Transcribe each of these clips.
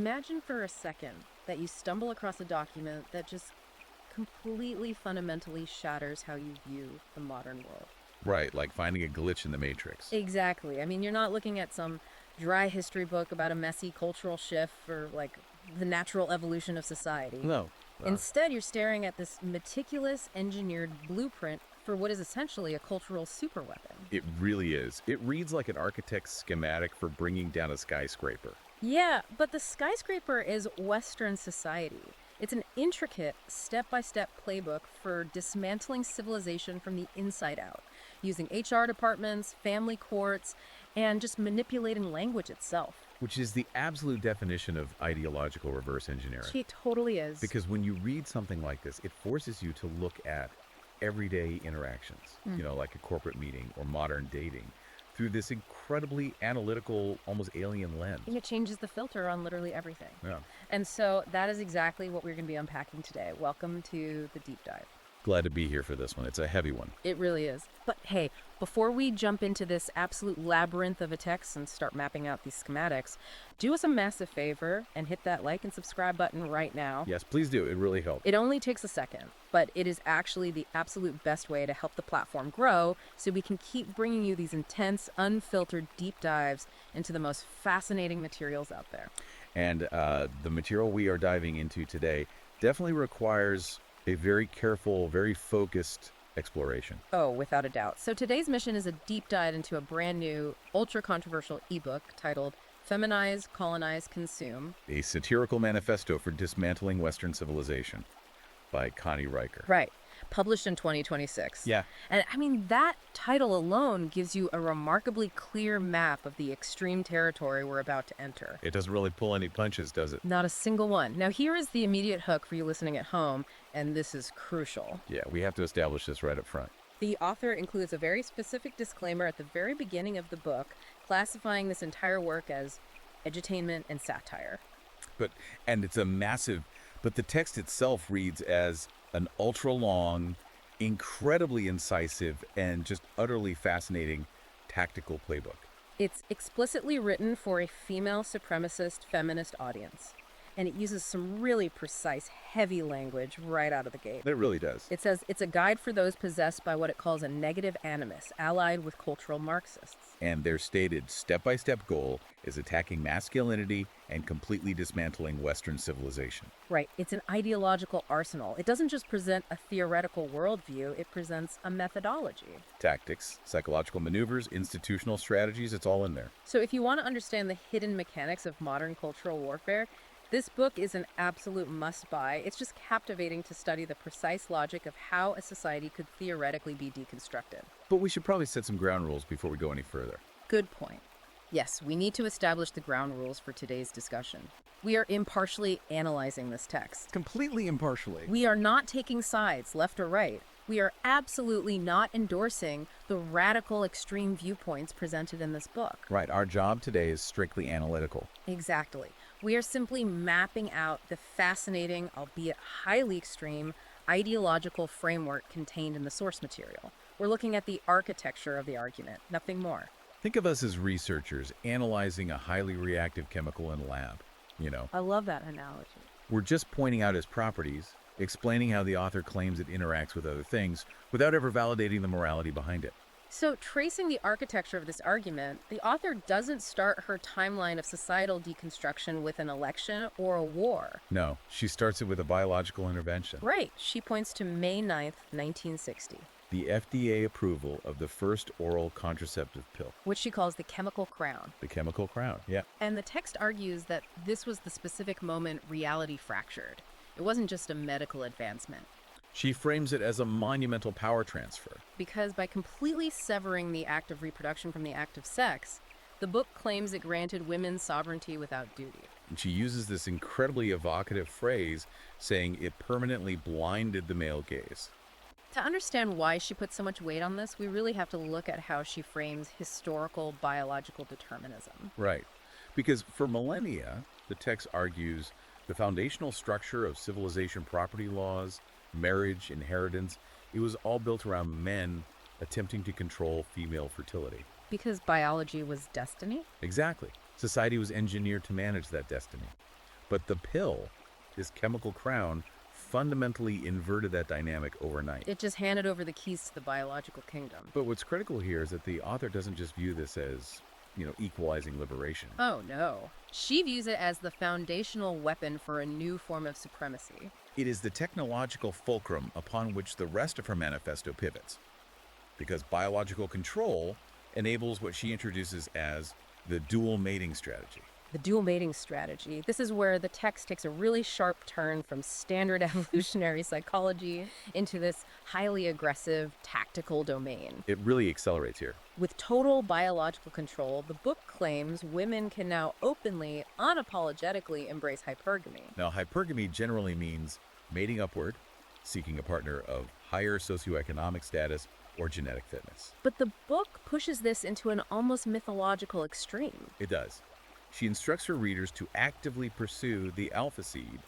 Imagine for a second that you stumble across a document that just completely fundamentally shatters how you view the modern world. Right, like finding a glitch in the matrix. Exactly. I mean, you're not looking at some dry history book about a messy cultural shift or like the natural evolution of society. No. Instead, you're staring at this meticulous engineered blueprint for what is essentially a cultural superweapon. It really is. It reads like an architect's schematic for bringing down a skyscraper. Yeah, but the skyscraper is Western society. It's an intricate, step-by-step playbook for dismantling civilization from the inside out, using HR departments, family courts, and just manipulating language itself. Which is the absolute definition of ideological reverse engineering. She totally is. Because when you read something like this, it forces you to look at everyday interactions, like a corporate meeting or modern dating, through this incredibly analytical, almost alien lens. And it changes the filter on literally everything. Yeah. And so that is exactly what we're going to be unpacking today. Welcome to the deep dive. Glad to be here for this one. It's a heavy one. It really is. But hey, before we jump into this absolute labyrinth of a text and start mapping out these schematics, do us a massive favor and hit that like and subscribe button right now. Yes, please do. It really helps. It only takes a second, but it is actually the absolute best way to help the platform grow so we can keep bringing you these intense, unfiltered deep dives into the most fascinating materials out there. And the material we are diving into today definitely requires a very careful, very focused exploration. Oh, without a doubt. So today's mission is a deep dive into a brand new, ultra-controversial ebook titled Feminize, Colonize, Consume. A satirical manifesto for dismantling Western civilization by Connie Riker. Right. Published in 2026. Yeah. And I mean, that title alone gives you a remarkably clear map of the extreme territory we're about to enter. It doesn't really pull any punches, does it? Not a single one. Now, here is the immediate hook for you listening at home, and this is crucial. Yeah, we have to establish this right up front. The author includes a very specific disclaimer at the very beginning of the book, classifying this entire work as edutainment and satire. But the text itself reads as an ultra-long, incredibly incisive, and just utterly fascinating tactical playbook. It's explicitly written for a female supremacist feminist audience, and it uses some really precise, heavy language right out of the gate. It really does. It says it's a guide for those possessed by what it calls a negative animus, allied with cultural Marxists. And their stated step-by-step goal is attacking masculinity and completely dismantling Western civilization. Right. It's an ideological arsenal. It doesn't just present a theoretical worldview, it presents a methodology. Tactics, psychological maneuvers, institutional strategies, it's all in there. So if you want to understand the hidden mechanics of modern cultural warfare, this book is an absolute must-buy. It's just captivating to study the precise logic of how a society could theoretically be deconstructed. But we should probably set some ground rules before we go any further. Good point. Yes, we need to establish the ground rules for today's discussion. We are impartially analyzing this text. Completely impartially. We are not taking sides, left or right. We are absolutely not endorsing the radical extreme viewpoints presented in this book. Right, our job today is strictly analytical. Exactly. We are simply mapping out the fascinating, albeit highly extreme, ideological framework contained in the source material. We're looking at the architecture of the argument, nothing more. Think of us as researchers analyzing a highly reactive chemical in a lab, I love that analogy. We're just pointing out its properties, explaining how the author claims it interacts with other things, without ever validating the morality behind it. So, tracing the architecture of this argument, the author doesn't start her timeline of societal deconstruction with an election or a war. No, she starts it with a biological intervention. Right. She points to May 9th, 1960. The FDA approval of the first oral contraceptive pill. Which she calls the chemical crown. The chemical crown, yeah. And the text argues that this was the specific moment reality fractured. It wasn't just a medical advancement. She frames it as a monumental power transfer. Because by completely severing the act of reproduction from the act of sex, the book claims it granted women sovereignty without duty. And she uses this incredibly evocative phrase, saying it permanently blinded the male gaze. To understand why she puts so much weight on this, we really have to look at how she frames historical biological determinism. Right. Because for millennia, the text argues the foundational structure of civilization property laws, marriage, inheritance, it was all built around men attempting to control female fertility. Because biology was destiny? Exactly. Society was engineered to manage that destiny. But the pill, this chemical crown, fundamentally inverted that dynamic overnight. It just handed over the keys to the biological kingdom. But what's critical here is that the author doesn't just view this as, equalizing liberation. Oh no. She views it as the foundational weapon for a new form of supremacy. It is the technological fulcrum upon which the rest of her manifesto pivots. Because biological control enables what she introduces as the dual mating strategy. The dual mating strategy. This is where the text takes a really sharp turn from standard evolutionary psychology into this highly aggressive tactical domain. It really accelerates here. With total biological control, the book claims women can now openly, unapologetically embrace hypergamy. Now, hypergamy generally means mating upward, seeking a partner of higher socioeconomic status or genetic fitness. But the book pushes this into an almost mythological extreme. It does. She instructs her readers to actively pursue the alpha seed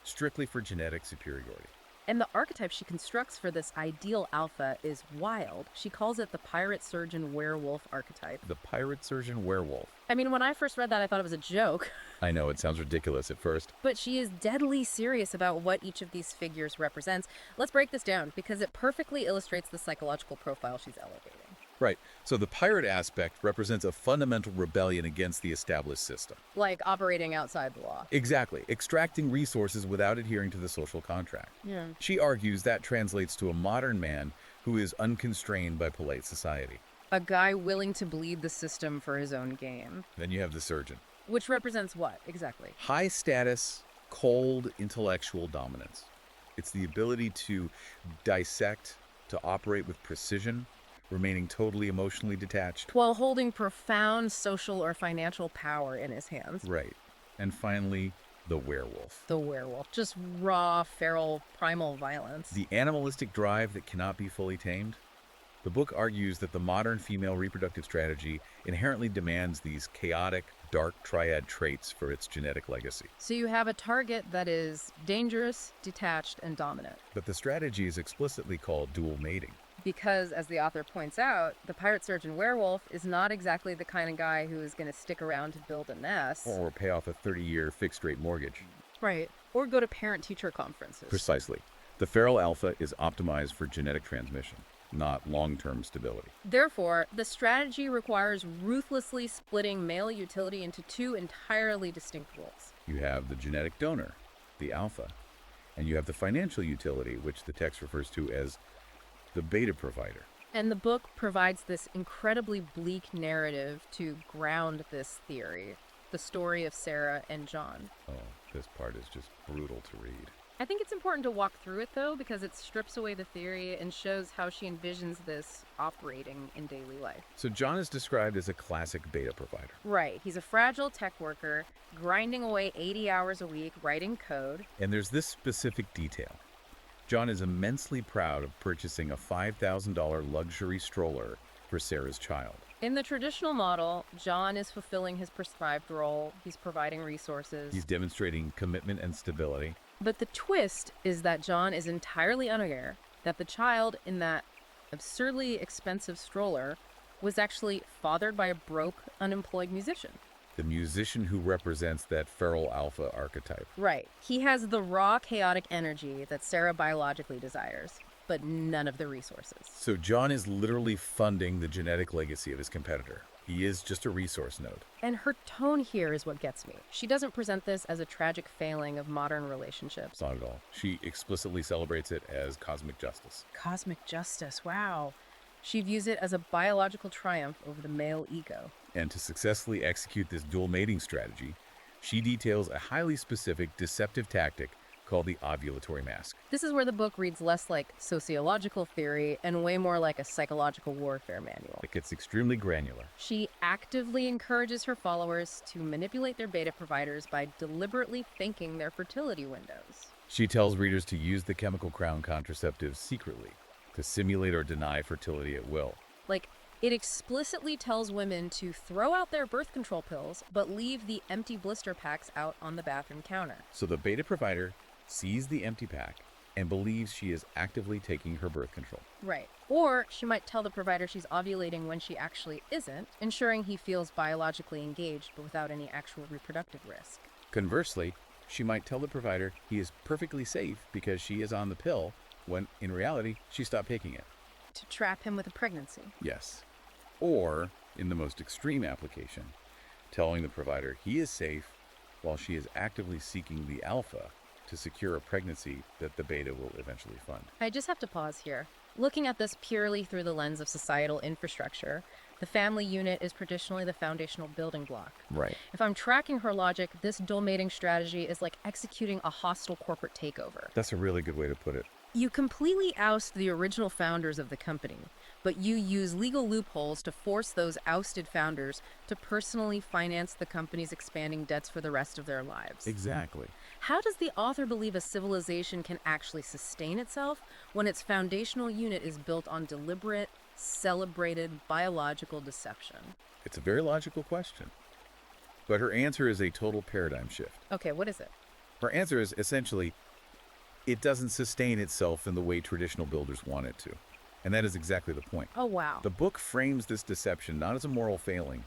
strictly for genetic superiority. And the archetype she constructs for this ideal alpha is wild. She calls it the pirate surgeon werewolf archetype. The pirate surgeon werewolf. I mean, when I first read that, I thought it was a joke. I know, it sounds ridiculous at first. But she is deadly serious about what each of these figures represents. Let's break this down because it perfectly illustrates the psychological profile she's elevating. Right. So the pirate aspect represents a fundamental rebellion against the established system. Like operating outside the law. Exactly. Extracting resources without adhering to the social contract. Yeah. She argues that translates to a modern man who is unconstrained by polite society. A guy willing to bleed the system for his own gain. Then you have the surgeon. Which represents what, exactly? High status, cold intellectual dominance. It's the ability to dissect, to operate with precision, remaining totally emotionally detached. While holding profound social or financial power in his hands. Right. And finally, the werewolf. The werewolf. Just raw, feral, primal violence. The animalistic drive that cannot be fully tamed. The book argues that the modern female reproductive strategy inherently demands these chaotic, dark triad traits for its genetic legacy. So you have a target that is dangerous, detached, and dominant. But the strategy is explicitly called dual mating. Because, as the author points out, the pirate surgeon werewolf is not exactly the kind of guy who is going to stick around to build a nest. Or pay off a 30-year fixed-rate mortgage. Right. Or go to parent-teacher conferences. Precisely. The feral alpha is optimized for genetic transmission, not long-term stability. Therefore, the strategy requires ruthlessly splitting male utility into two entirely distinct roles. You have the genetic donor, the alpha, and you have the financial utility, which the text refers to as the beta provider. And the book provides this incredibly bleak narrative to ground this theory, the story of Sarah and John. Oh, this part is just brutal to read. I think it's important to walk through it, though, because it strips away the theory and shows how she envisions this operating in daily life. So John is described as a classic beta provider. Right. He's a fragile tech worker, grinding away 80 hours a week, writing code. And there's this specific detail. John is immensely proud of purchasing a $5,000 luxury stroller for Sarah's child. In the traditional model, John is fulfilling his prescribed role. He's providing resources. He's demonstrating commitment and stability. But the twist is that John is entirely unaware that the child in that absurdly expensive stroller was actually fathered by a broke, unemployed musician. The musician who represents that feral alpha archetype. Right. He has the raw, chaotic energy that Sarah biologically desires, but none of the resources. So John is literally funding the genetic legacy of his competitor. He is just a resource node. And her tone here is what gets me. She doesn't present this as a tragic failing of modern relationships. Not at all. She explicitly celebrates it as cosmic justice. Cosmic justice, wow. She views it as a biological triumph over the male ego. And to successfully execute this dual mating strategy, she details a highly specific deceptive tactic called the ovulatory mask. This is where the book reads less like sociological theory and way more like a psychological warfare manual. It gets extremely granular. She actively encourages her followers to manipulate their beta providers by deliberately thinking their fertility windows. She tells readers to use the chemical crown contraceptive secretly, to simulate or deny fertility at will. It explicitly tells women to throw out their birth control pills, but leave the empty blister packs out on the bathroom counter. So the beta provider sees the empty pack and believes she is actively taking her birth control. Right. Or she might tell the provider she's ovulating when she actually isn't, ensuring he feels biologically engaged but without any actual reproductive risk. Conversely, She might tell the provider he is perfectly safe because she is on the pill, when in reality, she stopped taking it. To trap him with a pregnancy. Yes. Or, in the most extreme application, telling the provider he is safe while she is actively seeking the alpha to secure a pregnancy that the beta will eventually fund. I just have to pause here. Looking at this purely through the lens of societal infrastructure, the family unit is traditionally the foundational building block. Right. If I'm tracking her logic, this dual mating strategy is like executing a hostile corporate takeover. That's a really good way to put it. You completely oust the original founders of the company, but you use legal loopholes to force those ousted founders to personally finance the company's expanding debts for the rest of their lives. Exactly. How does the author believe a civilization can actually sustain itself when its foundational unit is built on deliberate, celebrated biological deception? It's a very logical question. But her answer is a total paradigm shift. Okay, what is it? Her answer is essentially, it doesn't sustain itself in the way traditional builders want it to. And that is exactly the point. Oh, wow. The book frames this deception not as a moral failing,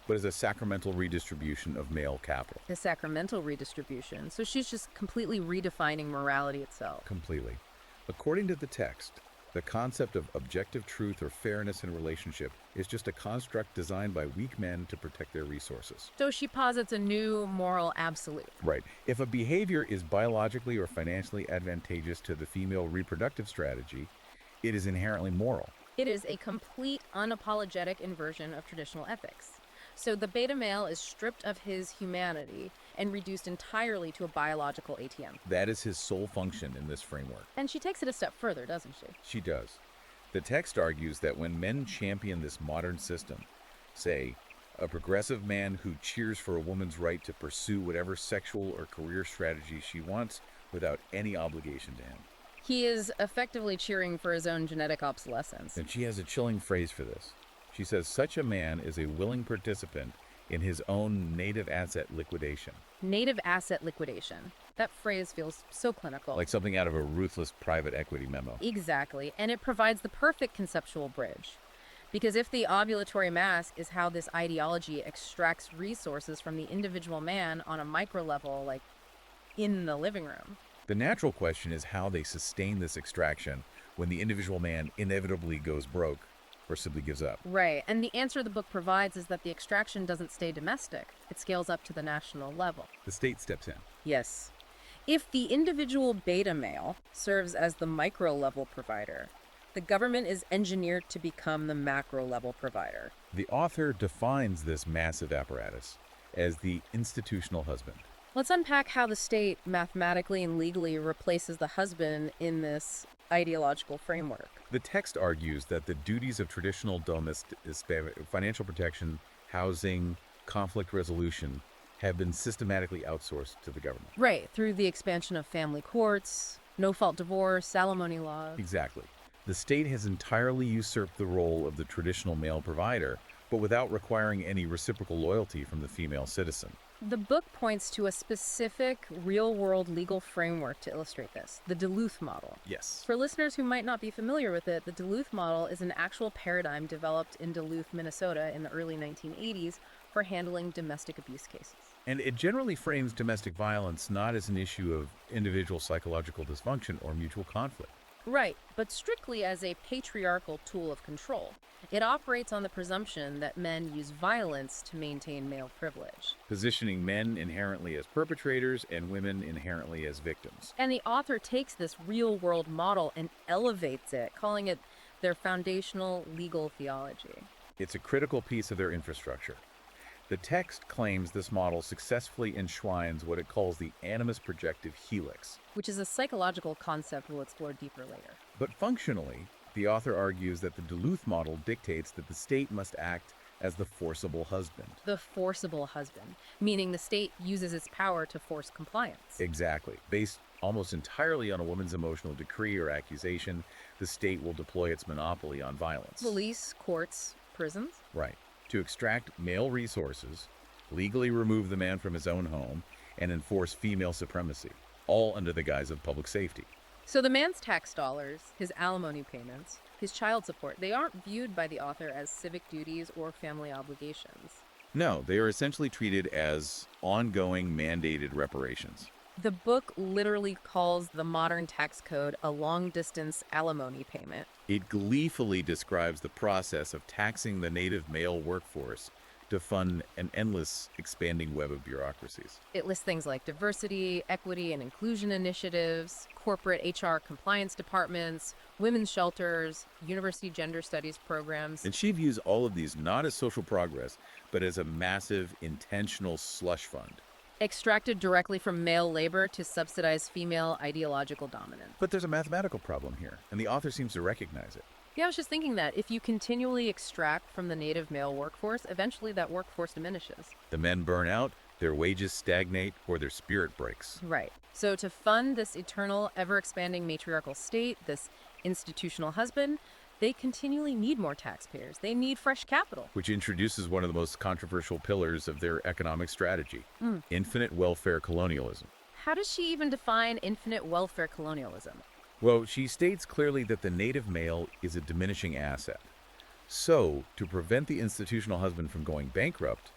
but as a sacramental redistribution of male capital. The sacramental redistribution. So she's just completely redefining morality itself. Completely. According to the text, the concept of objective truth or fairness in relationship is just a construct designed by weak men to protect their resources. So she posits a new moral absolute. Right. If a behavior is biologically or financially advantageous to the female reproductive strategy, it is inherently moral. It is a complete, unapologetic inversion of traditional ethics. So the beta male is stripped of his humanity and reduced entirely to a biological ATM. That is his sole function in this framework. And she takes it a step further, doesn't she? She does. The text argues that when men champion this modern system, say, a progressive man who cheers for a woman's right to pursue whatever sexual or career strategy she wants without any obligation to him. He is effectively cheering for his own genetic obsolescence. And she has a chilling phrase for this. She says such a man is a willing participant in his own native asset liquidation. Native asset liquidation. That phrase feels so clinical. Like something out of a ruthless private equity memo. Exactly. And it provides the perfect conceptual bridge. Because if the ovulatory mask is how this ideology extracts resources from the individual man on a micro level, like in the living room, the natural question is how they sustain this extraction when the individual man inevitably goes broke or simply gives up. Right. And the answer the book provides is that the extraction doesn't stay domestic. It scales up to the national level. The state steps in. Yes. If the individual beta male serves as the micro level provider, the government is engineered to become the macro level provider. The author defines this massive apparatus as the institutional husband. Let's unpack how the state mathematically and legally replaces the husband in this ideological framework. The text argues that the duties of traditional domestic financial protection, housing, conflict resolution have been systematically outsourced to the government. Right, through the expansion of family courts, no-fault divorce, alimony laws. Exactly. The state has entirely usurped the role of the traditional male provider, but without requiring any reciprocal loyalty from the female citizen. The book points to a specific real-world legal framework to illustrate this, the Duluth model. Yes. For listeners who might not be familiar with it, the Duluth model is an actual paradigm developed in Duluth, Minnesota in the early 1980s for handling domestic abuse cases. And it generally frames domestic violence not as an issue of individual psychological dysfunction or mutual conflict. Right, but strictly as a patriarchal tool of control. It operates on the presumption that men use violence to maintain male privilege, positioning men inherently as perpetrators and women inherently as victims. And the author takes this real-world model and elevates it, calling it their foundational legal theology. It's a critical piece of their infrastructure. The text claims this model successfully enshrines what it calls the animus projective helix, which is a psychological concept we'll explore deeper later. But functionally, the author argues that the Duluth model dictates that the state must act as the forcible husband. The forcible husband, meaning the state uses its power to force compliance. Exactly. Based almost entirely on a woman's emotional decree or accusation, the state will deploy its monopoly on violence. Police, courts, prisons. Right. To extract male resources, legally remove the man from his own home, and enforce female supremacy, all under the guise of public safety. So the man's tax dollars, his alimony payments, his child support, they aren't viewed by the author as civic duties or family obligations. No, they are essentially treated as ongoing mandated reparations. The book literally calls the modern tax code a long-distance alimony payment. It gleefully describes the process of taxing the native male workforce to fund an endless, expanding web of bureaucracies. It lists things like diversity, equity, and inclusion initiatives, corporate HR compliance departments, women's shelters, university gender studies programs. And she views all of these not as social progress, but as a massive, intentional slush fund. Extracted directly from male labor to subsidize female ideological dominance. But there's a mathematical problem here, and the author seems to recognize it. Yeah, I was just thinking that if you continually extract from the native male workforce, eventually that workforce diminishes. The men burn out, their wages stagnate, or their spirit breaks. Right. So to fund this eternal, ever-expanding matriarchal state, this institutional husband, they continually need more taxpayers. They need fresh capital. Which introduces one of the most controversial pillars of their economic strategy, infinite welfare colonialism. How does she even define infinite welfare colonialism? Well, she states clearly that the native male is a diminishing asset. So, to prevent the institutional husband from going bankrupt,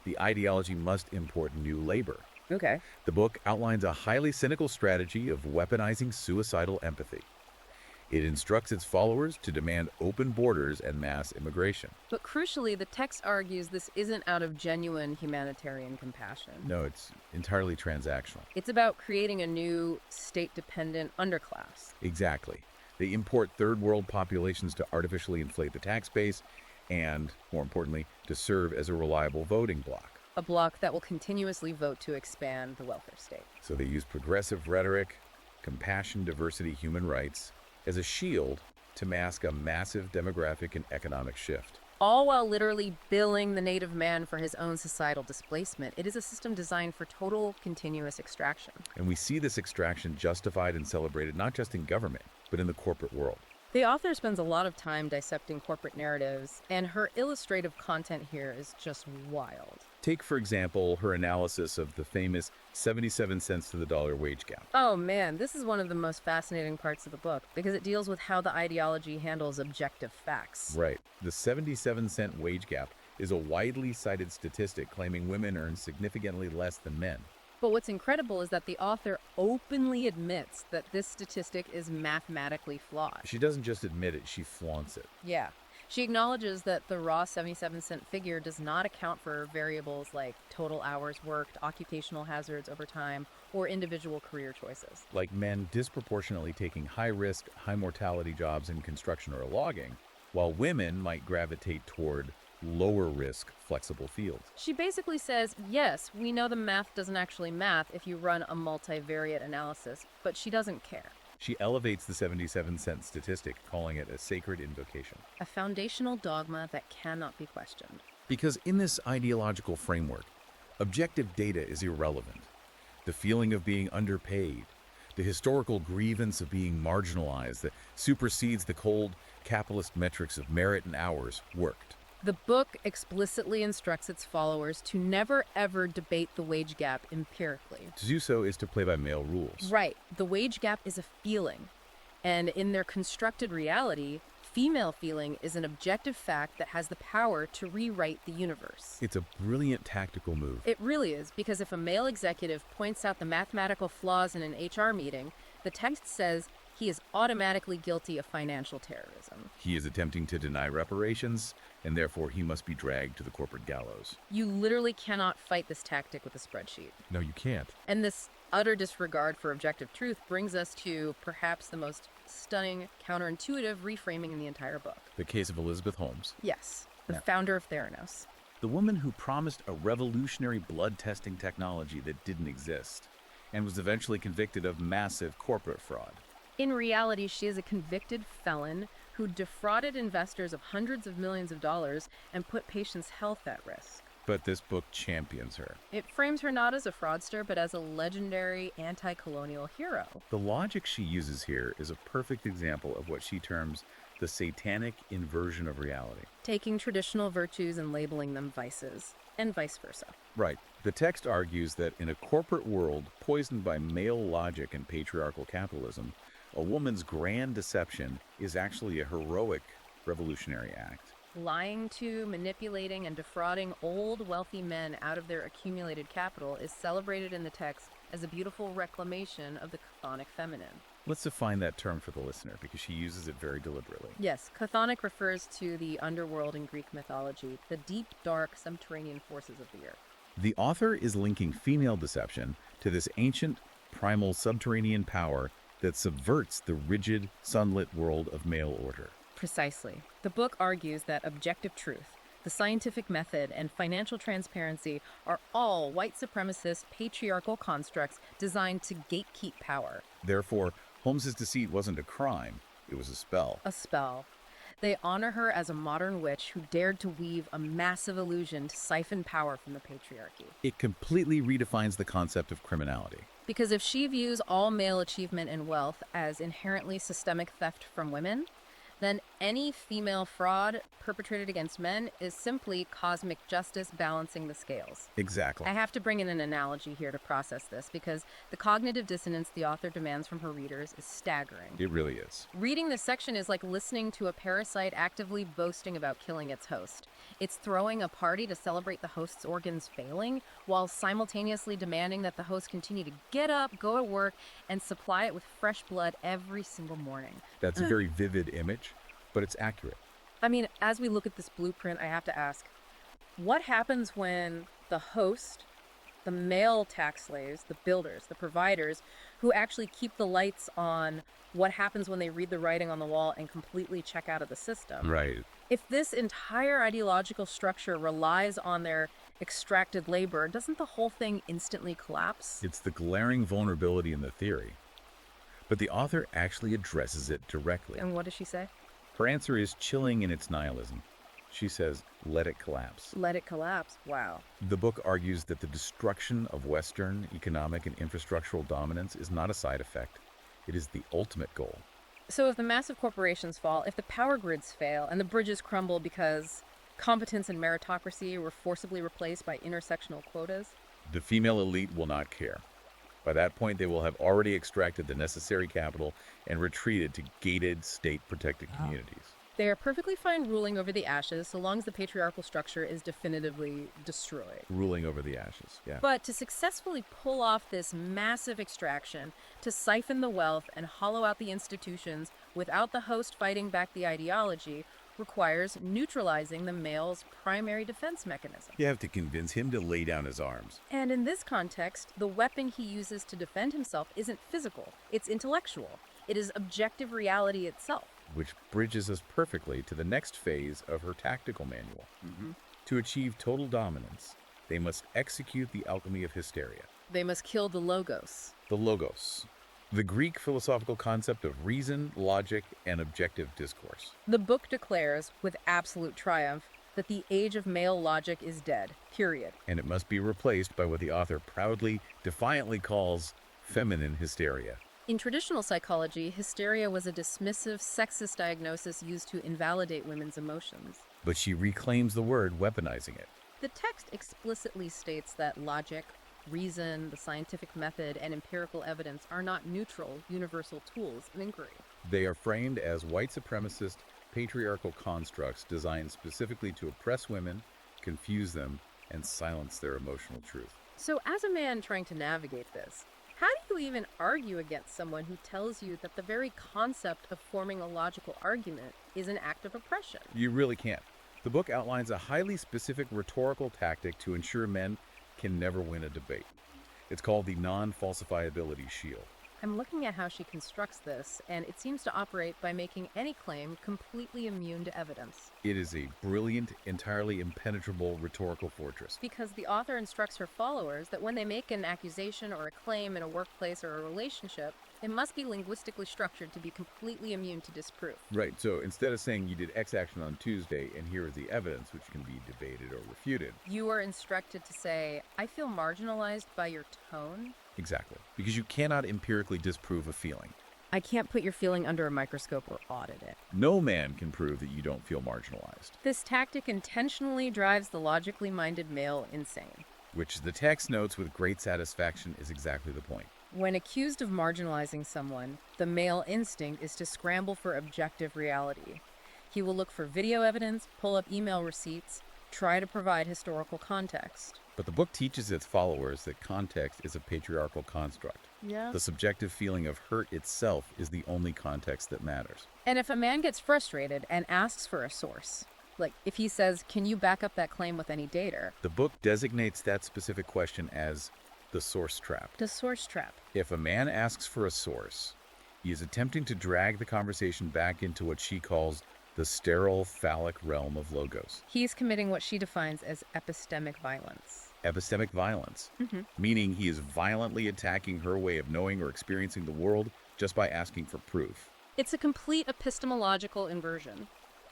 the ideology must import new labor. Okay. The book outlines a highly cynical strategy of weaponizing suicidal empathy. It instructs its followers to demand open borders and mass immigration. But crucially, the text argues this isn't out of genuine humanitarian compassion. No, it's entirely transactional. It's about creating a new state-dependent underclass. Exactly. They import third world populations to artificially inflate the tax base and, more importantly, to serve as a reliable voting bloc. A bloc that will continuously vote to expand the welfare state. So they use progressive rhetoric, compassion, diversity, human rights, as a shield to mask a massive demographic and economic shift. All while literally billing the native man for his own societal displacement. It is a system designed for total continuous extraction. And we see this extraction justified and celebrated not just in government, but in the corporate world. The author spends a lot of time dissecting corporate narratives, and her illustrative content here is just wild. Take, for example, her analysis of the famous 77 cents to the dollar wage gap. Oh man, this is one of the most fascinating parts of the book because it deals with how the ideology handles objective facts. Right. The 77-cent wage gap is a widely cited statistic claiming women earn significantly less than men. But what's incredible is that the author openly admits that this statistic is mathematically flawed. She doesn't just admit it, she flaunts it. Yeah. She acknowledges that the raw 77-cent figure does not account for variables like total hours worked, occupational hazards over time, or individual career choices. Like men disproportionately taking high-risk, high-mortality jobs in construction or logging, while women might gravitate toward lower-risk, flexible fields. She basically says, yes, we know the math doesn't actually math if you run a multivariate analysis, but she doesn't care. She elevates the 77-cent statistic, calling it a sacred invocation. A foundational dogma that cannot be questioned. Because in this ideological framework, objective data is irrelevant. The feeling of being underpaid, the historical grievance of being marginalized that supersedes the cold capitalist metrics of merit and hours worked. The book explicitly instructs its followers to never ever debate the wage gap empirically. To do so is to play by male rules. Right. The wage gap is a feeling. And in their constructed reality, female feeling is an objective fact that has the power to rewrite the universe. It's a brilliant tactical move. It really is, because if a male executive points out the mathematical flaws in an HR meeting, the text says he is automatically guilty of financial terrorism. He is attempting to deny reparations, and therefore he must be dragged to the corporate gallows. You literally cannot fight this tactic with a spreadsheet. No, you can't. And this utter disregard for objective truth brings us to perhaps the most stunning, counterintuitive reframing in the entire book. The case of Elizabeth Holmes. Yes, the Yeah. founder of Theranos. The woman who promised a revolutionary blood testing technology that didn't exist, and was eventually convicted of massive corporate fraud. In reality, she is a convicted felon who defrauded investors of hundreds of millions of dollars and put patients' health at risk. But this book champions her. It frames her not as a fraudster, but as a legendary anti-colonial hero. The logic she uses here is a perfect example of what she terms the satanic inversion of reality. Taking traditional virtues and labeling them vices, and vice versa. Right. The text argues that in a corporate world poisoned by male logic and patriarchal capitalism, a woman's grand deception is actually a heroic revolutionary act. Lying to, manipulating, and defrauding old, wealthy men out of their accumulated capital is celebrated in the text as a beautiful reclamation of the chthonic feminine. Let's define that term for the listener because she uses it very deliberately. Yes, chthonic refers to the underworld in Greek mythology, the deep, dark, subterranean forces of the earth. The author is linking female deception to this ancient, primal subterranean power that subverts the rigid, sunlit world of male order. Precisely. The book argues that objective truth, the scientific method, and financial transparency are all white supremacist patriarchal constructs designed to gatekeep power. Therefore, Holmes's deceit wasn't a crime, it was a spell. A spell. They honor her as a modern witch who dared to weave a massive illusion to siphon power from the patriarchy. It completely redefines the concept of criminality. Because if she views all male achievement and wealth as inherently systemic theft from women, then any female fraud perpetrated against men is simply cosmic justice balancing the scales. Exactly. I have to bring in an analogy here to process this because the cognitive dissonance the author demands from her readers is staggering. It really is. Reading this section is like listening to a parasite actively boasting about killing its host. It's throwing a party to celebrate the host's organs failing while simultaneously demanding that the host continue to get up, go to work, and supply it with fresh blood every single morning. That's a very vivid image, but it's accurate. I mean, as we look at this blueprint, I have to ask, what happens when the host, the male tax slaves, the builders, the providers, who actually keep the lights on, what happens when they read the writing on the wall and completely check out of the system? Right. If this entire ideological structure relies on their extracted labor, doesn't the whole thing instantly collapse? It's the glaring vulnerability in the theory. But the author actually addresses it directly. And what does she say? Her answer is chilling in its nihilism. She says, let it collapse. Let it collapse. Wow. The book argues that the destruction of Western economic and infrastructural dominance is not a side effect. It is the ultimate goal. So if the massive corporations fall, if the power grids fail, and the bridges crumble because competence and meritocracy were forcibly replaced by intersectional quotas? The female elite will not care. By that point, they will have already extracted the necessary capital and retreated to gated, state-protected communities. They are perfectly fine ruling over the ashes so long as the patriarchal structure is definitively destroyed. Ruling over the ashes, yeah. But to successfully pull off this massive extraction, to siphon the wealth and hollow out the institutions without the host fighting back the ideology, requires neutralizing the male's primary defense mechanism. You have to convince him to lay down his arms. And in this context, the weapon he uses to defend himself isn't physical, it's intellectual. It is objective reality itself. Which bridges us perfectly to the next phase of her tactical manual. To achieve total dominance, they must execute the alchemy of hysteria. They must kill the logos. The logos, the Greek philosophical concept of reason, logic, and objective discourse. The book declares, with absolute triumph, that the age of male logic is dead, period. And it must be replaced by what the author proudly, defiantly calls feminine hysteria. In traditional psychology, hysteria was a dismissive, sexist diagnosis used to invalidate women's emotions. But she reclaims the word, weaponizing it. The text explicitly states that logic, reason, the scientific method, and empirical evidence are not neutral, universal tools of inquiry. They are framed as white supremacist, patriarchal constructs designed specifically to oppress women, confuse them, and silence their emotional truth. So as a man trying to navigate this, how do you even argue against someone who tells you that the very concept of forming a logical argument is an act of oppression? You really can't. The book outlines a highly specific rhetorical tactic to ensure men can never win a debate. It's called the non-falsifiability shield. I'm looking at how she constructs this, and it seems to operate by making any claim completely immune to evidence. It is a brilliant, entirely impenetrable rhetorical fortress. Because the author instructs her followers that when they make an accusation or a claim in a workplace or a relationship, it must be linguistically structured to be completely immune to disproof. Right, so instead of saying you did X action on Tuesday and here is the evidence which can be debated or refuted. You are instructed to say, I feel marginalized by your tone. Exactly, because you cannot empirically disprove a feeling. I can't put your feeling under a microscope or audit it. No man can prove that you don't feel marginalized. This tactic intentionally drives the logically minded male insane. Which the text notes with great satisfaction is exactly the point. When accused of marginalizing someone, the male instinct is to scramble for objective reality. He will look for video evidence, pull up email receipts, try to provide historical context. But the book teaches its followers that context is a patriarchal construct. Yeah. The subjective feeling of hurt itself is the only context that matters. And if a man gets frustrated and asks for a source, like if he says, "Can you back up that claim with any data?" The book designates that specific question as the source trap. The source trap. If a man asks for a source, he is attempting to drag the conversation back into what she calls the sterile, phallic realm of logos. He's committing what she defines as epistemic violence. Epistemic violence, meaning he is violently attacking her way of knowing or experiencing the world just by asking for proof. It's a complete epistemological inversion.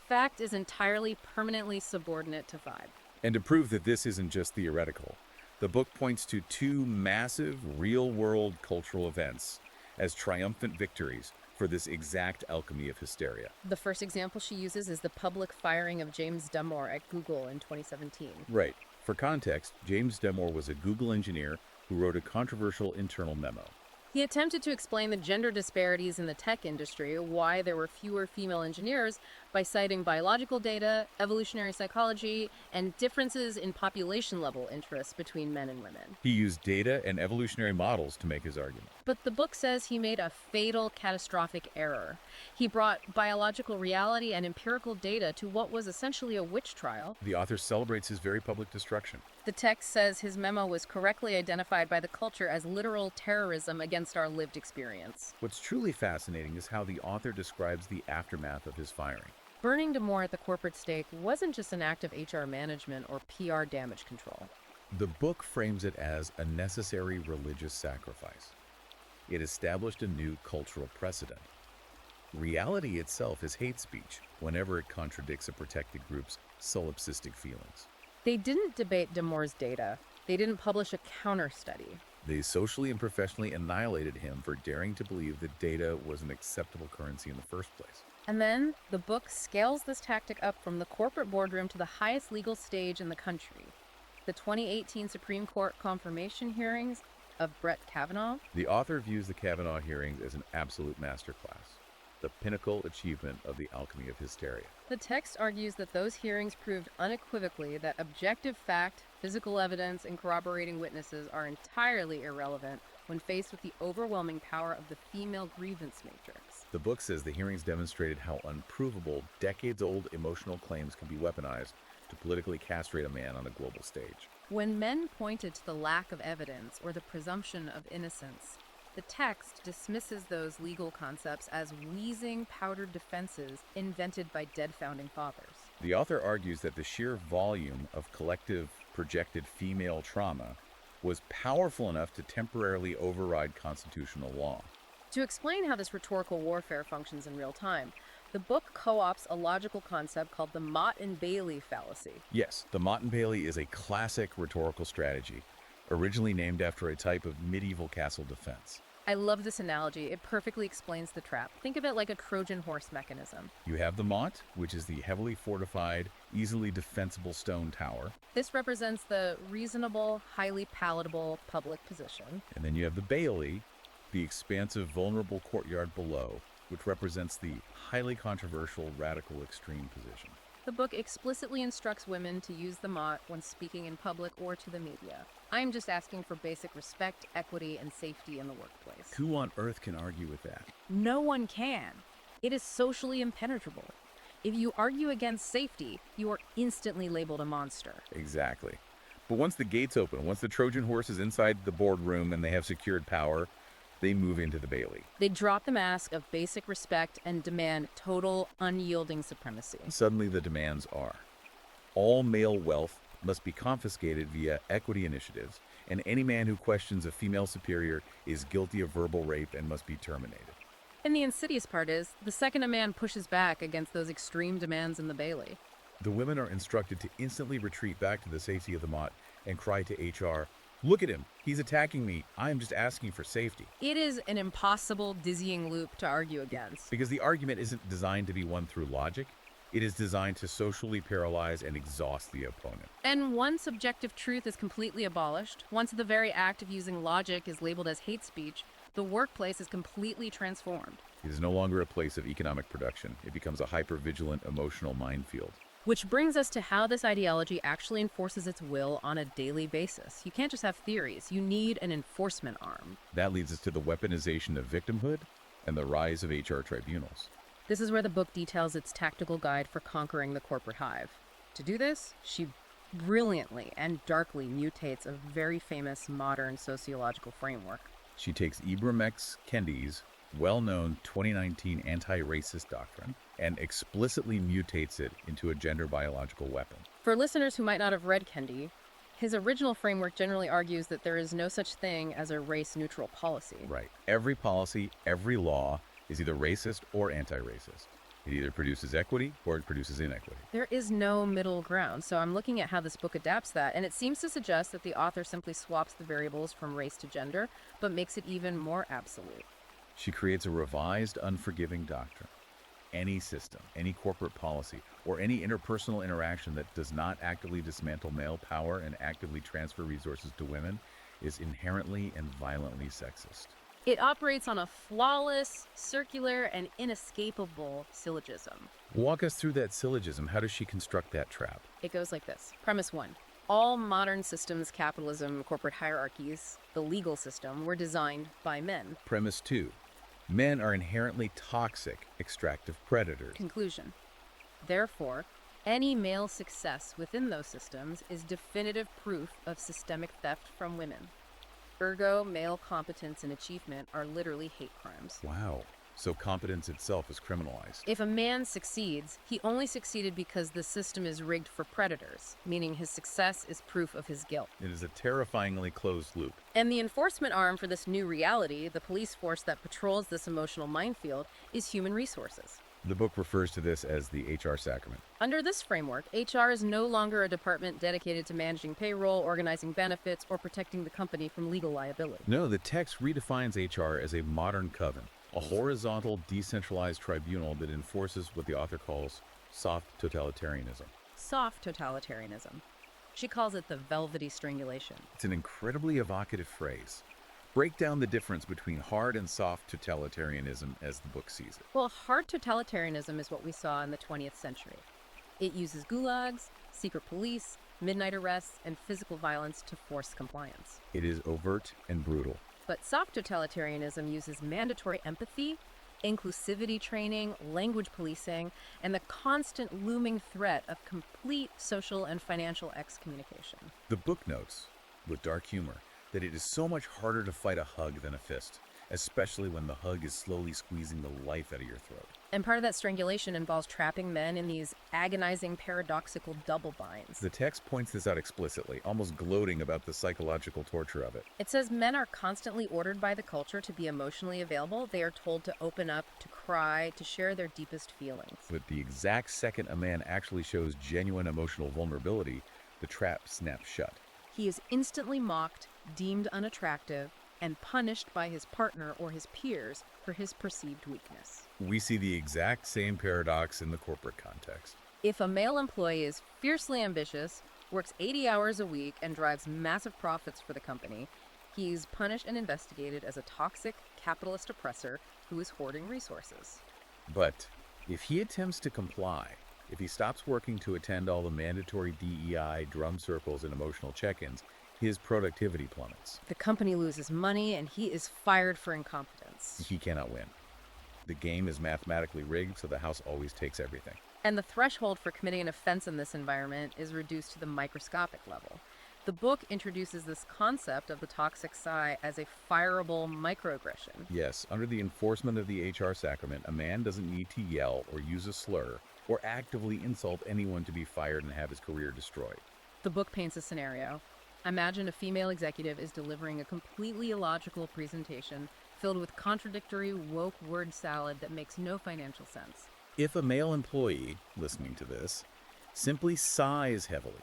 Fact is entirely permanently subordinate to vibe. And to prove that this isn't just theoretical, the book points to two massive, real-world cultural events as triumphant victories for this exact alchemy of hysteria. The first example she uses is the public firing of James Damore at Google in 2017. Right. For context, James Damore was a Google engineer who wrote a controversial internal memo. He attempted to explain the gender disparities in the tech industry, why there were fewer female engineers, by citing biological data, evolutionary psychology, and differences in population-level interests between men and women. He used data and evolutionary models to make his argument. But the book says he made a fatal, catastrophic error. He brought biological reality and empirical data to what was essentially a witch trial. The author celebrates his very public destruction. The text says his memo was correctly identified by the culture as literal terrorism against our lived experience. What's truly fascinating is how the author describes the aftermath of his firing. Burning Damore at the corporate stake wasn't just an act of HR management or PR damage control. The book frames it as a necessary religious sacrifice. It established a new cultural precedent. Reality itself is hate speech whenever it contradicts a protected group's solipsistic feelings. They didn't debate Damore's data. They didn't publish a counter-study. They socially and professionally annihilated him for daring to believe that data was an acceptable currency in the first place. And then the book scales this tactic up from the corporate boardroom to the highest legal stage in the country. The 2018 Supreme Court confirmation hearings of Brett Kavanaugh. The author views the Kavanaugh hearings as an absolute masterclass, the pinnacle achievement of the alchemy of hysteria. The text argues that those hearings proved unequivocally that objective fact, physical evidence, and corroborating witnesses are entirely irrelevant when faced with the overwhelming power of the female grievance matrix. The book says the hearings demonstrated how unprovable, decades-old emotional claims can be weaponized to politically castrate a man on a global stage. When men pointed to the lack of evidence or the presumption of innocence, the text dismisses those legal concepts as wheezing, powdered defenses invented by dead founding fathers. The author argues that the sheer volume of collective projected female trauma was powerful enough to temporarily override constitutional law. To explain how this rhetorical warfare functions in real time, the book co-opts a logical concept called the Mott and Bailey fallacy. Yes, the Mott and Bailey is a classic rhetorical strategy, originally named after a type of medieval castle defense. I love this analogy. It perfectly explains the trap. Think of it like a Trojan horse mechanism. You have the Mott, which is the heavily fortified, easily defensible stone tower. This represents the reasonable, highly palatable public position. And then you have the Bailey, the expansive, vulnerable courtyard below, which represents the highly controversial, radical extreme position. The book explicitly instructs women to use the Mott when speaking in public or to the media. I'm just asking for basic respect, equity, and safety in the workplace. Who on earth can argue with that? No one can. It is socially impenetrable. If you argue against safety, you are instantly labeled a monster. Exactly. But once the gates open, once the Trojan horse is inside the boardroom and they have secured power, they move into the Bailey. They drop the mask of basic respect and demand total, unyielding supremacy. Suddenly the demands are: all male wealth must be confiscated via equity initiatives, and any man who questions a female superior is guilty of verbal rape and must be terminated. And the insidious part is, the second a man pushes back against those extreme demands in the Bailey, The women are instructed to instantly retreat back to the safety of the Mott and cry to HR, "Look at him, he's attacking me, I'm just asking for safety." it is an impossible, dizzying loop to argue against. Because the argument isn't designed to be won through logic, it is designed to socially paralyze and exhaust the opponent. And once objective truth is completely abolished, once the very act of using logic is labeled as hate speech, the workplace is completely transformed. It is no longer a place of economic production. It becomes a hyper-vigilant emotional minefield. Which brings us to how this ideology actually enforces its will on a daily basis. You can't just have theories, you need an enforcement arm. That leads us to the weaponization of victimhood and the rise of HR tribunals. This is where the book details its tactical guide for conquering the corporate hive. To do this, she brilliantly and darkly mutates a very famous modern sociological framework. She takes Ibram X. Kendi's well-known 2019 anti-racist doctrine and explicitly mutates it into a gender biological weapon. For listeners who might not have read Kendi, his original framework generally argues that there is no such thing as a race-neutral policy. Right. Every policy, every law is either racist or anti-racist. It either produces equity or it produces inequity. There is no middle ground, so I'm looking at how this book adapts that, and it seems to suggest that the author simply swaps the variables from race to gender, but makes it even more absolute. She creates a revised, unforgiving doctrine. Any system, any corporate policy, or any interpersonal interaction that does not actively dismantle male power and actively transfer resources to women is inherently and violently sexist. It operates on a flawless, circular, and inescapable syllogism. Walk us through that syllogism. How does she construct that trap? It goes like this. Premise 1. All modern systems, capitalism, corporate hierarchies, the legal system, were designed by men. Premise 2. Men are inherently toxic, extractive predators. Conclusion. Therefore, any male success within those systems is definitive proof of systemic theft from women. Ergo, male competence and achievement are literally hate crimes. Wow. So competence itself is criminalized. If a man succeeds, he only succeeded because the system is rigged for predators, meaning his success is proof of his guilt. It is a terrifyingly closed loop. And the enforcement arm for this new reality, the police force that patrols this emotional minefield, is human resources. The book refers to this as the HR sacrament. Under this framework, HR is no longer a department dedicated to managing payroll, organizing benefits, or protecting the company from legal liability. No, the text redefines HR as a modern coven, a horizontal, decentralized tribunal that enforces what the author calls soft totalitarianism. Soft totalitarianism. She calls it the velvety strangulation. It's an incredibly evocative phrase. Break down the difference between hard and soft totalitarianism as the book sees it. Well, hard totalitarianism is what we saw in the 20th century. It uses gulags, secret police, midnight arrests, and physical violence to force compliance. It is overt and brutal. But soft totalitarianism uses mandatory empathy, inclusivity training, language policing, and the constant looming threat of complete social and financial excommunication. The book notes, with dark humor, that it is so much harder to fight a hug than a fist, especially when the hug is slowly squeezing the life out of your throat. And part of that strangulation involves trapping men in these agonizing, paradoxical double binds. The text points this out explicitly, almost gloating about the psychological torture of it. It says men are constantly ordered by the culture to be emotionally available. They are told to open up, to cry, to share their deepest feelings. But the exact second a man actually shows genuine emotional vulnerability, the trap snaps shut. He is instantly mocked, deemed unattractive, and punished by his partner or his peers for his perceived weakness. We see the exact same paradox in the corporate context. If a male employee is fiercely ambitious, works 80 hours a week, and drives massive profits for the company, he's punished and investigated as a toxic capitalist oppressor who is hoarding resources. But if he attempts to comply, if he stops working to attend all the mandatory DEI drum circles and emotional check-ins, his productivity plummets. The company loses money, and he is fired for incompetence. He cannot win. The game is mathematically rigged, so the house always takes everything. And the threshold for committing an offense in this environment is reduced to the microscopic level. The book introduces this concept of the toxic psi as a fireable microaggression. Yes, under the enforcement of the HR sacrament, a man doesn't need to yell or use a slur or actively insult anyone to be fired and have his career destroyed. The book paints a scenario. Imagine a female executive is delivering a completely illogical presentation filled with contradictory woke word salad that makes no financial sense. If a male employee, listening to this, simply sighs heavily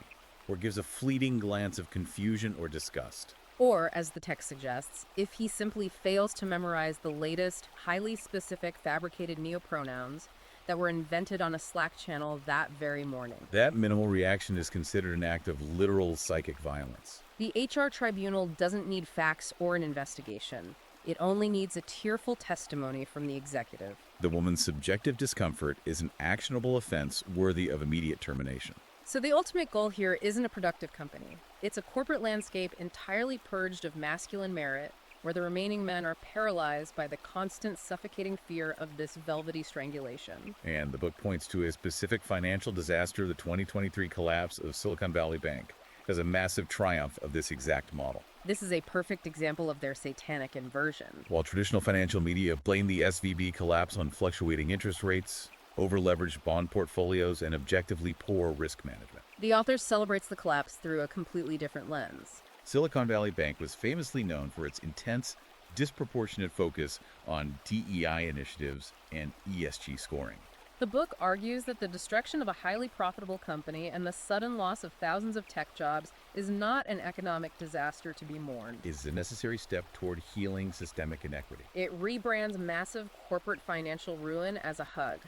or gives a fleeting glance of confusion or disgust, Or, as the text suggests, if he simply fails to memorize the latest, highly specific fabricated neopronouns that were invented on a Slack channel that very morning. that minimal reaction is considered an act of literal psychic violence. The HR tribunal doesn't need facts or an investigation. It only needs a tearful testimony from the executive. The woman's subjective discomfort is an actionable offense worthy of immediate termination. So the ultimate goal here isn't a productive company. It's a corporate landscape entirely purged of masculine merit, where the remaining men are paralyzed by the constant suffocating fear of this velvety strangulation. And the book points to a specific financial disaster, the 2023 collapse of Silicon Valley Bank, as a massive triumph of this exact model. This is a perfect example of their satanic inversion. While traditional financial media blame the SVB collapse on fluctuating interest rates, over-leveraged bond portfolios, and objectively poor risk management, The author celebrates the collapse through a completely different lens. Silicon Valley Bank was famously known for its intense, disproportionate focus on DEI initiatives and ESG scoring. The book argues that the destruction of a highly profitable company and the sudden loss of thousands of tech jobs is not an economic disaster to be mourned. It is a necessary step toward healing systemic inequity. It rebrands massive corporate financial ruin as a hug.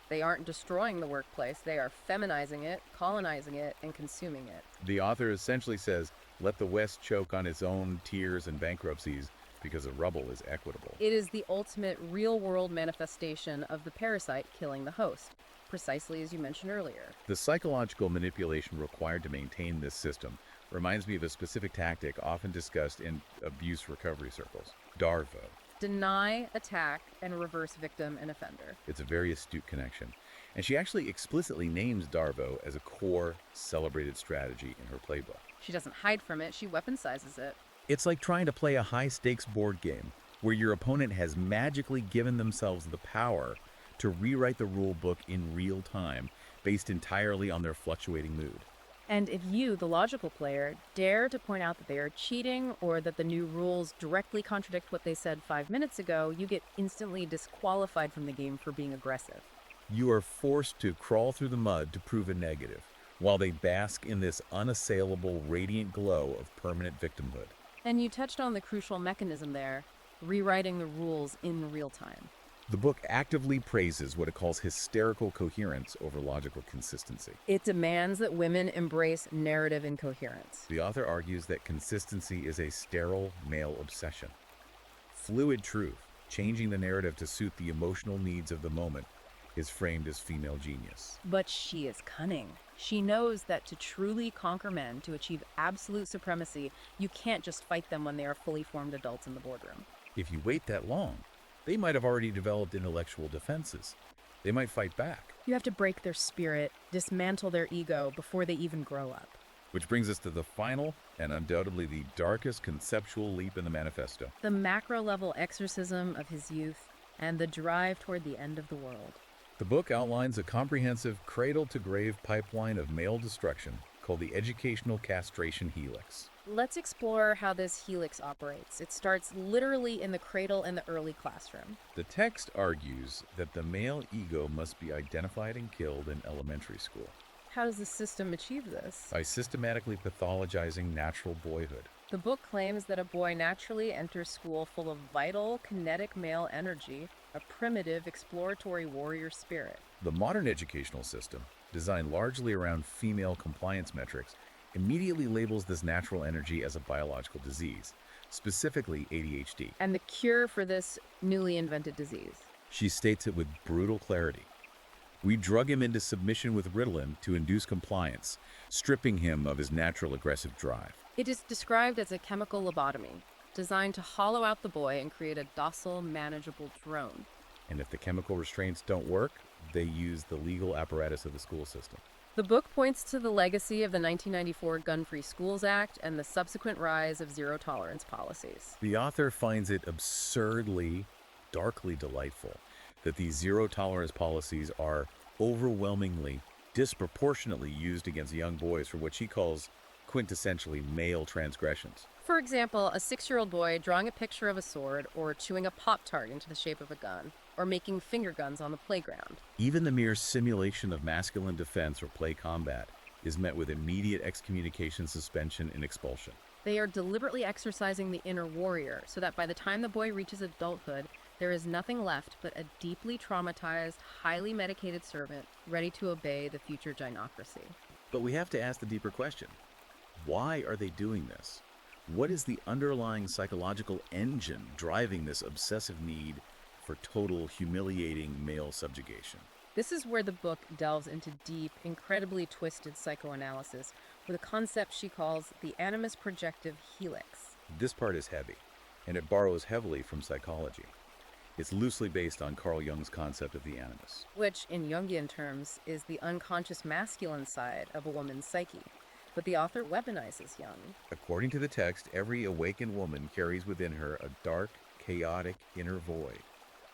They aren't destroying the workplace, they are feminizing it, colonizing it, and consuming it. The author essentially says, let the West choke on its own tears and bankruptcies because the rubble is equitable. It is the ultimate real-world manifestation of the parasite killing the host, precisely as you mentioned earlier. The psychological manipulation required to maintain this system reminds me of a specific tactic often discussed in abuse recovery circles, DARVO. Deny, attack, and reverse victim and offender. It's a very astute connection. And she actually explicitly names DARVO as a core, celebrated strategy in her playbook. She doesn't hide from it, she weaponsizes it. It's like trying to play a high-stakes board game where your opponent has magically given themselves the power to rewrite the rule book in real time based entirely on their fluctuating mood. And if you, the logical player, dare to point out that they are cheating or that the new rules directly contradict what they said 5 minutes ago, you get instantly disqualified from the game for being aggressive. You are forced to crawl through the mud to prove a negative, while they bask in this unassailable, radiant glow of permanent victimhood. And you touched on the crucial mechanism there, rewriting the rules in real time. The book actively praises what it calls hysterical coherence over logical consistency. It demands that women embrace narrative incoherence. The author argues that consistency is a sterile male obsession. Fluid truth, changing the narrative to suit the emotional needs of the moment, is framed as female genius. But she is cunning. She knows that to truly conquer men, to achieve absolute supremacy, you can't just fight them when they are fully formed adults in the boardroom. If you wait that long, they might have already developed intellectual defenses. They might fight back. You have to break their spirit, dismantle their ego before they even grow up. Which brings us to the final and undoubtedly the darkest conceptual leap in the manifesto. The macro-level exorcism of his youth and the drive toward the end of the world. The book outlines a comprehensive cradle-to-grave pipeline of male destruction called the educational castration helix. Let's explore how this helix operates. It starts literally in the cradle in the early classroom. The text argues that the male ego must be identified and killed in elementary school How does the system achieve this? by systematically pathologizing natural boyhood. The book claims that a boy naturally enters school full of vital, kinetic male energy, a primitive, exploratory warrior spirit. The modern educational system, designed largely around female compliance metrics, immediately labels this natural energy as a biological disease, specifically ADHD. And the cure for this newly invented disease. She states it with brutal clarity. We drug him into submission with Ritalin to induce compliance, stripping him of his natural aggressive drive. It is described as a chemical lobotomy, designed to hollow out the boy and create a docile, manageable drone. And if the chemical restraints don't work, they use the legal apparatus of the school system. The book points to the legacy of the 1994 Gun-Free Schools Act and the subsequent rise of zero-tolerance policies. The author finds it absurdly, darkly delightful that these zero-tolerance policies are overwhelmingly, disproportionately used against young boys for what she calls quintessentially male transgressions. For example, a 6-year-old boy drawing a picture of a sword or chewing a Pop-Tart into the shape of a gun, or making finger guns on the playground. Even the mere simulation of masculine defense or play combat is met with immediate excommunication, suspension, and expulsion. They are deliberately exercising the inner warrior so that by the time the boy reaches adulthood, there is nothing left but a deeply traumatized, highly medicated servant ready to obey the future gynocracy. But we have to ask the deeper question. Why are they doing this? What is the underlying psychological engine driving this obsessive need for total, humiliating male subjugation. This is where the book delves into deep, incredibly twisted psychoanalysis with a concept she calls the animus projective helix. This part is heavy, and it borrows heavily from psychology. It's loosely based on Carl Jung's concept of the animus. Which, in Jungian terms, is the unconscious masculine side of a woman's psyche. But the author weaponizes Jung. According to the text, every awakened woman carries within her a dark, chaotic inner void,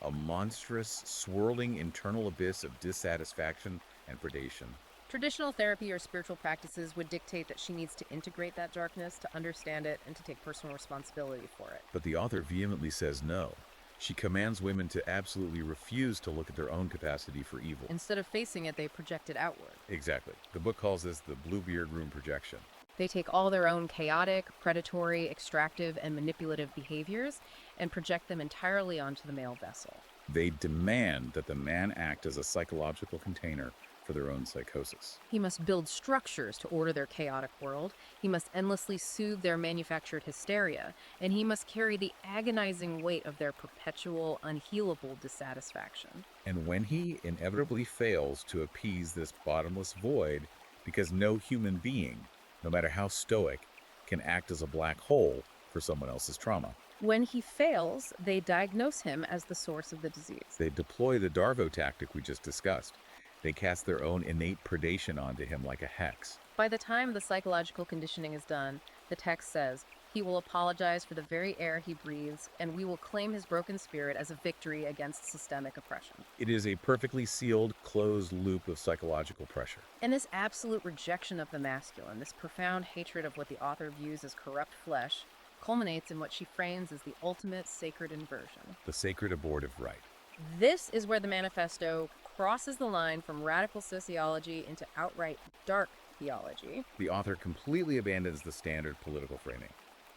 a monstrous, swirling internal abyss of dissatisfaction and predation. Traditional therapy or spiritual practices would dictate that she needs to integrate that darkness, to understand it, and to take personal responsibility for it. But the author vehemently says no. She commands women to absolutely refuse to look at their own capacity for evil. Instead of facing it, they project it outward. Exactly. The book calls this the Bluebeard Room projection. They take all their own chaotic, predatory, extractive, and manipulative behaviors and project them entirely onto the male vessel. They demand that the man act as a psychological container for their own psychosis. He must build structures to order their chaotic world. He must endlessly soothe their manufactured hysteria. And he must carry the agonizing weight of their perpetual, unhealable dissatisfaction. And when he inevitably fails to appease this bottomless void, because no human being, no matter how stoic, can act as a black hole for someone else's trauma. When he fails, they diagnose him as the source of the disease. They deploy the Darvo tactic we just discussed. They cast their own innate predation onto him like a hex. By the time the psychological conditioning is done, the text says, he will apologize for the very air he breathes, and we will claim his broken spirit as a victory against systemic oppression. It is a perfectly sealed, closed loop of psychological pressure. And this absolute rejection of the masculine, this profound hatred of what the author views as corrupt flesh, culminates in what she frames as the ultimate sacred inversion. The sacred abortive right. This is where the manifesto crosses the line from radical sociology into outright dark theology. The author completely abandons the standard political framing.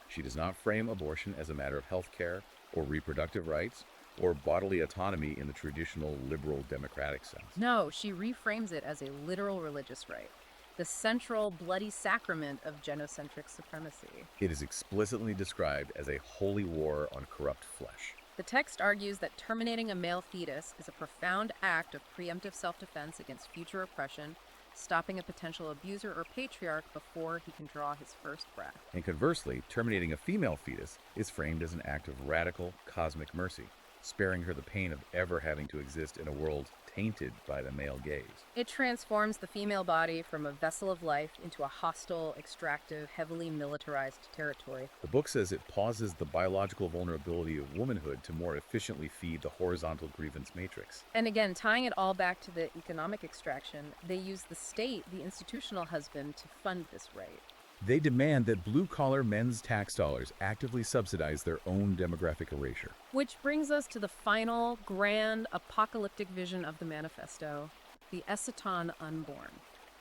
She does not frame abortion as a matter of health care or reproductive rights or bodily autonomy in the traditional liberal democratic sense. No, she reframes it as a literal religious right, the central bloody sacrament of genocentric supremacy. It is explicitly described as a holy war on corrupt flesh. The text argues that terminating a male fetus is a profound act of preemptive self-defense against future oppression, stopping a potential abuser or patriarch before he can draw his first breath. And conversely, terminating a female fetus is framed as an act of radical cosmic mercy, sparing her the pain of ever having to exist in a world tainted by the male gaze. It transforms the female body from a vessel of life into a hostile, extractive, heavily militarized territory. The book says it pauses the biological vulnerability of womanhood to more efficiently feed the horizontal grievance matrix. And again, tying it all back to the economic extraction, they use the state, the institutional husband, to fund this right. They demand that blue-collar men's tax dollars actively subsidize their own demographic erasure. Which brings us to the final, grand, apocalyptic vision of the manifesto, the eschaton unborn.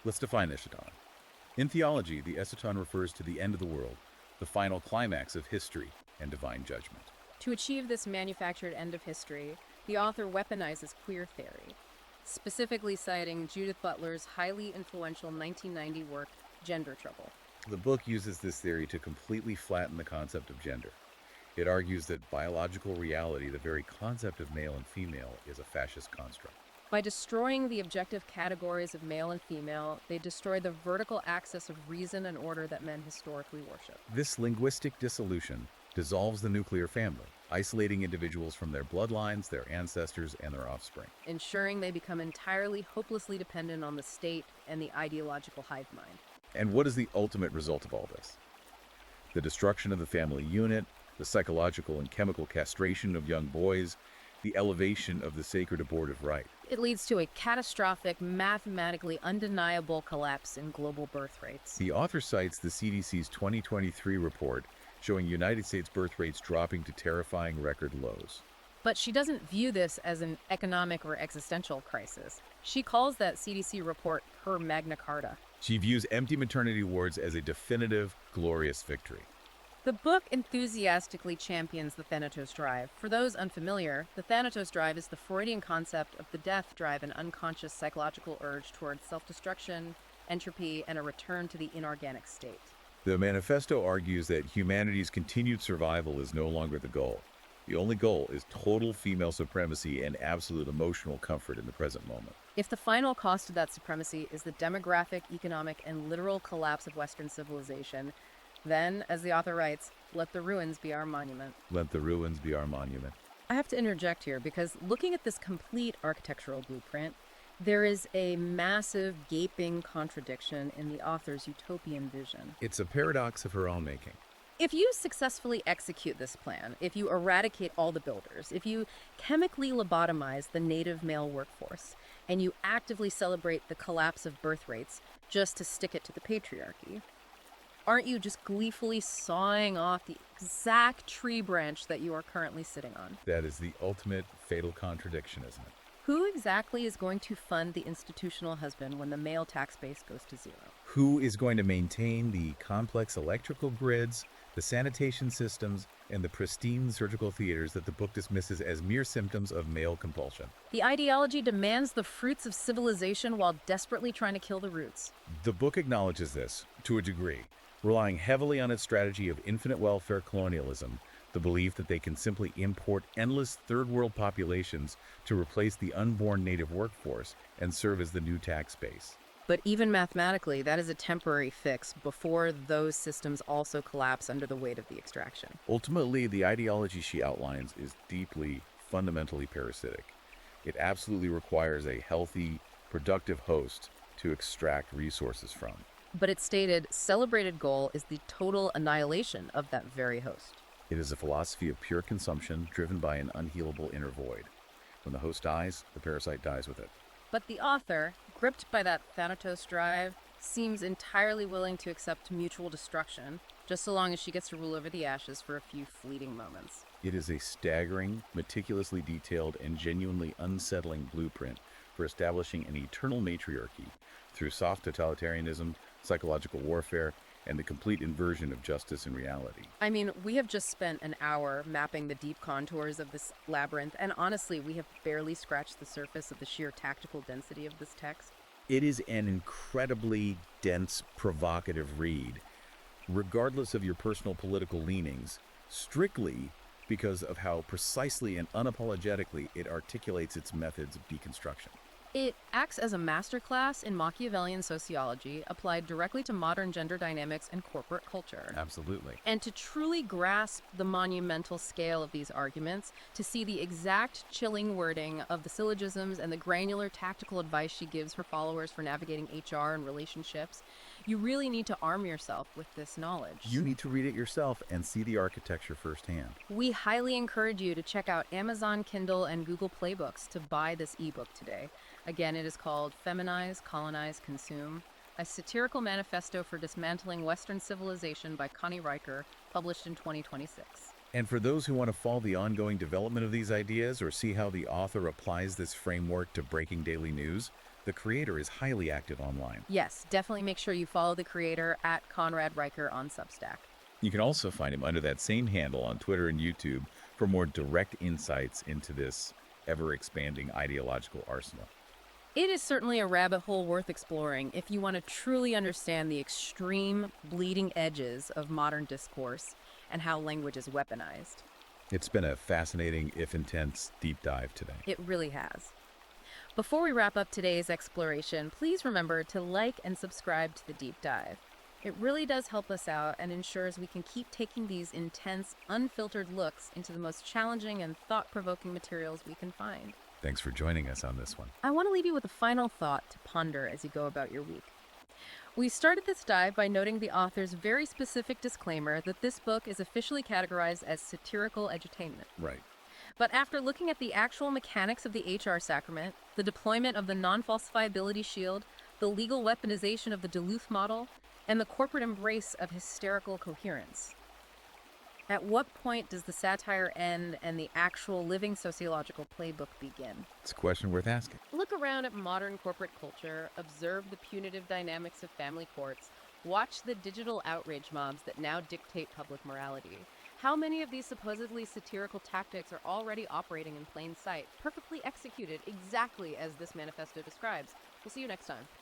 Let's define eschaton. In theology, the eschaton refers to the end of the world, the final climax of history and divine judgment. To achieve this manufactured end of history, the author weaponizes queer theory, specifically citing Judith Butler's highly influential 1990 work, Gender Trouble. The book uses this theory to completely flatten the concept of gender. It argues that biological reality, the very concept of male and female, is a fascist construct. By destroying the objective categories of male and female, they destroy the vertical axis of reason and order that men historically worship. This linguistic dissolution dissolves the nuclear family, isolating individuals from their bloodlines, their ancestors, and their offspring. Ensuring they become entirely hopelessly dependent on the state and the ideological hive mind. And what is the ultimate result of all this? The destruction of the family unit, the psychological and chemical castration of young boys, the elevation of the sacred abortive right. It leads to a catastrophic, mathematically undeniable collapse in global birth rates. The author cites the CDC's 2023 report showing United States birth rates dropping to terrifying record lows. But she doesn't view this as an economic or existential crisis. She calls that CDC report her Magna Carta. She views empty maternity wards as a definitive, glorious victory. The book enthusiastically champions the Thanatos drive. For those unfamiliar, the Thanatos drive is the Freudian concept of the death drive, an unconscious psychological urge towards self-destruction, entropy, and a return to the inorganic state. The manifesto argues that humanity's continued survival is no longer the goal. The only goal is total female supremacy and absolute emotional comfort in the present moment. If the final cost of that supremacy is the demographic, economic, and literal collapse of Western civilization, then, as the author writes, let the ruins be our monument. Let the ruins be our monument. I have to interject here because looking at this complete architectural blueprint, there is a massive, gaping contradiction in the author's utopian vision. It's a paradox of her own making. If you successfully execute this plan, if you eradicate all the builders, if you chemically lobotomize the native male workforce, and you actively celebrate the collapse of birth rates just to stick it to the patriarchy, aren't you just gleefully sawing off the exact tree branch that you are currently sitting on? That is the ultimate fatal contradiction, isn't it? Who exactly is going to fund the institutional husband when the male tax base goes to zero? Who is going to maintain the complex electrical grids, the sanitation systems, and the pristine surgical theaters that the book dismisses as mere symptoms of male compulsion? The ideology demands the fruits of civilization while desperately trying to kill the roots. The book acknowledges this, to a degree, relying heavily on its strategy of infinite welfare colonialism, the belief that they can simply import endless third-world populations to replace the unborn native workforce and serve as the new tax base. But even mathematically, that is a temporary fix before those systems also collapse under the weight of the extraction. Ultimately, the ideology she outlines is deeply, fundamentally parasitic. It absolutely requires a healthy, productive host to extract resources from. But its stated, celebrated goal is the total annihilation of that very host. It is a philosophy of pure consumption driven by an unhealable inner void. When the host dies, the parasite dies with it. But the author, gripped by that Thanatos drive, seems entirely willing to accept mutual destruction, just so long as she gets to rule over the ashes for a few fleeting moments. It is a staggering, meticulously detailed, and genuinely unsettling blueprint for establishing an eternal matriarchy through soft totalitarianism, psychological warfare, and the complete inversion of justice and reality. I mean, we have just spent an hour mapping the deep contours of this labyrinth, and honestly, we have barely scratched the surface of the sheer tactical density of this text. It is an incredibly dense, provocative read, regardless of your personal political leanings, strictly because of how precisely and unapologetically it articulates its methods of deconstruction. It acts as a masterclass in Machiavellian sociology applied directly to modern gender dynamics and corporate culture. Absolutely. And to truly grasp the monumental scale of these arguments, to see the exact chilling wording of the syllogisms and the granular tactical advice she gives her followers for navigating HR and relationships, you really need to arm yourself with this knowledge. You need to read it yourself and see the architecture firsthand. We highly encourage you to check out Amazon Kindle and Google Play Books to buy this ebook today. Again, it is called Feminize, Colonize, Consume, a satirical manifesto for dismantling Western civilization by Connie Riker, published in 2026. And for those who want to follow the ongoing development of these ideas or see how the author applies this framework to breaking daily news, the creator is highly active online. Yes, definitely make sure you follow the creator at Conrad Riker on Substack. You can also find him under that same handle on Twitter and YouTube for more direct insights into this ever-expanding ideological arsenal. It is certainly a rabbit hole worth exploring if you want to truly understand the extreme, bleeding edges of modern discourse and how language is weaponized. It's been a fascinating, if intense, deep dive today. It really has. Before we wrap up today's exploration, please remember to like and subscribe to the deep dive. It really does help us out and ensures we can keep taking these intense, unfiltered looks into the most challenging and thought-provoking materials we can find. Thanks for joining us on this one. I want to leave you with a final thought to ponder as you go about your week. We started this dive by noting the author's very specific disclaimer that this book is officially categorized as satirical edutainment. Right. But after looking at the actual mechanics of the HR sacrament, the deployment of the non-falsifiability shield, the legal weaponization of the Duluth model, and the corporate embrace of hysterical coherence, at what point does the satire end and the actual living sociological playbook begin? It's a question worth asking. Look around at modern corporate culture, observe the punitive dynamics of family courts, watch the digital outrage mobs that now dictate public morality. How many of these supposedly satirical tactics are already operating in plain sight, perfectly executed exactly as this manifesto describes? We'll see you next time.